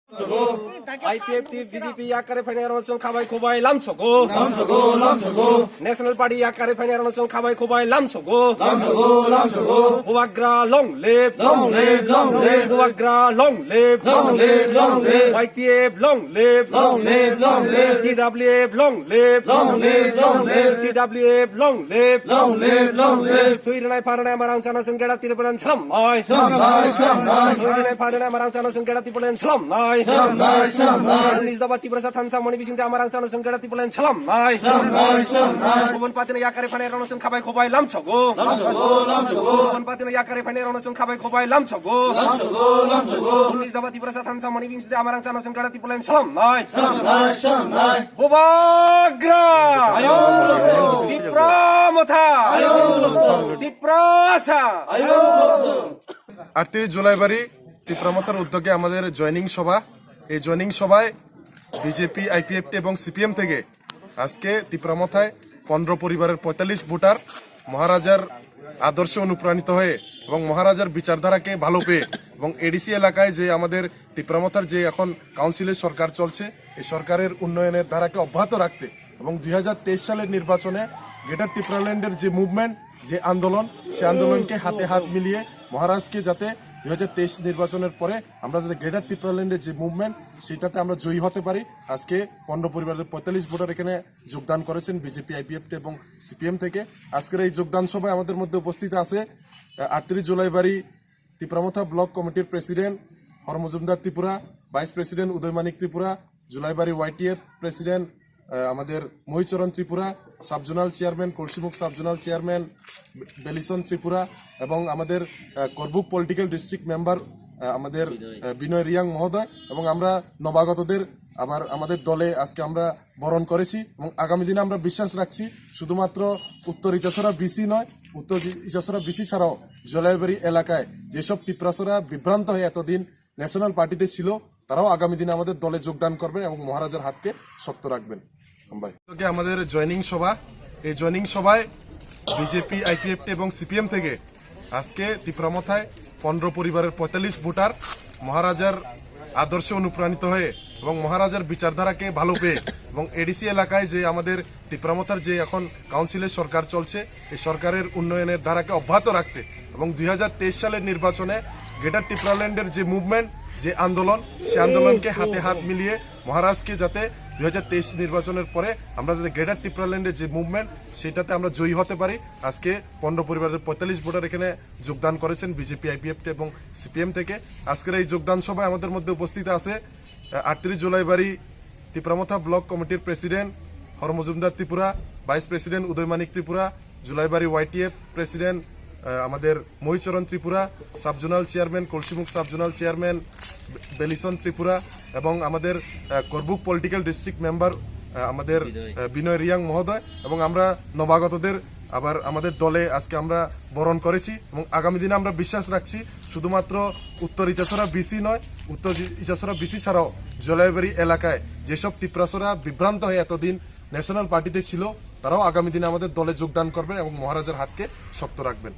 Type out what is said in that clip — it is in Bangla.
আইপিএফটি বিজেপি আকারে ফাইনার অঞ্চল খাবাই খোবাই লামছগো ন্যাশনাল পার্টি আকারে ফাইনার অঞ্চল খাবাই খোবাই লামছগো বুয়াগ্রা লং লেভ বুয়াগ্রা long live YTF long live TWF long live TWF long live তুইরনাই ফারনাই মারাং চানা সংগেড়া তিরপলান ছলাম নয় তুইরনাই ফারনাই মারাং চানা সংগেড়া তিরপলান ছলাম নয় Nisdabat tibrasa tansa moni bisinte amarang chano sengkeda tipulen salam nai Kubun patina yakare fanai ronosun khabai khobai lamchogo Kubun patina yakare fanai ronosun khabai khobai lamchogo Nisdabat tibrasa tansa moni bisinte amarang chano sengkeda tipulen salam nai Bubagra Dipramotha Diprasa 38 July বাড়ি তীব্রমতার উদ্যোগে আমাদের জয়নিং সভা এই জয়নিং সভায় বিজেপি আইপিএফটি এবং সিপিএম থেকে আজকে তীব্রমতায় 15 পরিবারের 45 ভোটার মহারাজার আদর্শে অনুপ্রাণিত হয়ে এবং মহারাজার বিচারধারাকে ভালো পেয়ে এবং এডিসি এলাকায় যে আমাদের তীব্রমতার যে এখন কাউন্সিলের সরকার চলছে এই সরকারের উন্নয়নের ধারাকে অব্যাহত রাখতে এবং 2023 সালের নির্বাচনে গ্রেটার ত্রিপুরাল্যান্ডের যে মুভমেন্ট যে আন্দোলন সে আন্দোলনকে হাতে হাত মিলিয়ে মহারাজকে যাতে 2023 নির্বাচনের পরে আমরা যাতে গ্রেটার ত্রিপুরাল্যান্ডের যে মুভমেন্ট সেটাতে আমরা জয়ী হতে পারি আজকে 15 পরিবারের 45 ভোটার এখানে যোগদান করেছেন বিজেপি আইপিএফটি এবং সিপিএম থেকে আজকের এই যোগদান সভায় আমাদের মধ্যে উপস্থিত আছে 38 জুলাই বাড়ি তীব্রমথা ব্লক কমিটির president Hara Majumdar Tripura vice president Udaymanik Tripura Jolaibari YTF president আমাদের Mohicharan Tripura subzonal chairman Kalsimukh subzonal chairman Belison Tripura এবং আমাদের করবুক পলিটিক্যাল ডিস্ট্রিক্ট মেম্বার আমাদের বিনয় রিয়াং মহোদয় এবং আমরা নবাগতদের আবার আমাদের দলে আজকে আমরা বরণ করেছি এবং আগামী দিনে আমরা বিশ্বাস রাখছি শুধুমাত্র উত্তর ইচাছড়া বিসি নয় উত্তর ইচাছড়া বিসি ছাড়াও জলাইবাড়ি এলাকায় যেসব তীব্রাসরা বিভ্রান্ত হয়ে এতদিন ন্যাশনাল পার্টিতে ছিল তারাও আগামী দিনে আমাদের দলে যোগদান করবেন এবং মহারাজার হাতকে শক্ত রাখবেন আমাদের জয়নিং সভা এই জয়নিং সভায় বিজেপি আইপিএফটি এবং সিপিএম থেকে আজকে তীব্রমথায় 15 পরিবারের 45 ভোটার মহারাজার আদর্শে অনুপ্রাণিত হয়ে এবং মহারাজার বিচারধারাকে ভালো পেয়ে এবং এডিসি এলাকায় যে আমাদের তীব্রমথার যে এখন কাউন্সিলের সরকার চলছে এই সরকারের উন্নয়নের ধারাকে অব্যাহত রাখতে এবং 2023 সালের নির্বাচনে গ্রেটার ত্রিপুরাল্যান্ডের যে মুভমেন্ট যে আন্দোলন সে আন্দোলনকে হাতে হাত মিলিয়ে মহারাজকে যাতে 2023 নির্বাচনের পরে আমরা যাতে গ্রেটার ত্রিপুরাল্যান্ডের যে মুভমেন্ট সেটাতে আমরা জয়ী হতে পারি আজকে 15 পরিবারের 45 ভোটার এখানে যোগদান করেছেন বিজেপি আইপিএফটি এবং সিপিএম থেকে আজকের এই যোগদান সভায় আমাদের মধ্যে উপস্থিত আছে 38 জুলাই বাড়ি তীব্রমথা ব্লক কমিটির president Hara Majumdar Tripura vice president Udaymanik Tripura Jolaibari YTF president আমাদের Mohicharan Tripura subzonal chairman Kalsimukh subzonal chairman Belison Tripura এবং আমাদের করবুক পলিটিক্যাল ডিস্ট্রিক্ট মেম্বার আমাদের বিনয় রিয়াং মহোদয় এবং আমরা নবাগতদের আবার আমাদের দলে আজকে আমরা বরণ করেছি এবং আগামী দিনে আমরা বিশ্বাস রাখছি শুধুমাত্র উত্তর ইচাছড়া বিসি নয় উত্তর ইচাছড়া বিসি ছাড়াও জলাইবাড়ি এলাকায় যেসব তীব্রাসরা বিভ্রান্ত হয়ে এতদিন ন্যাশনাল পার্টিতে ছিল তারাও আগামী দিনে আমাদের দলে যোগদান করবেন এবং মহারাজার হাতকে শক্ত রাখবেন।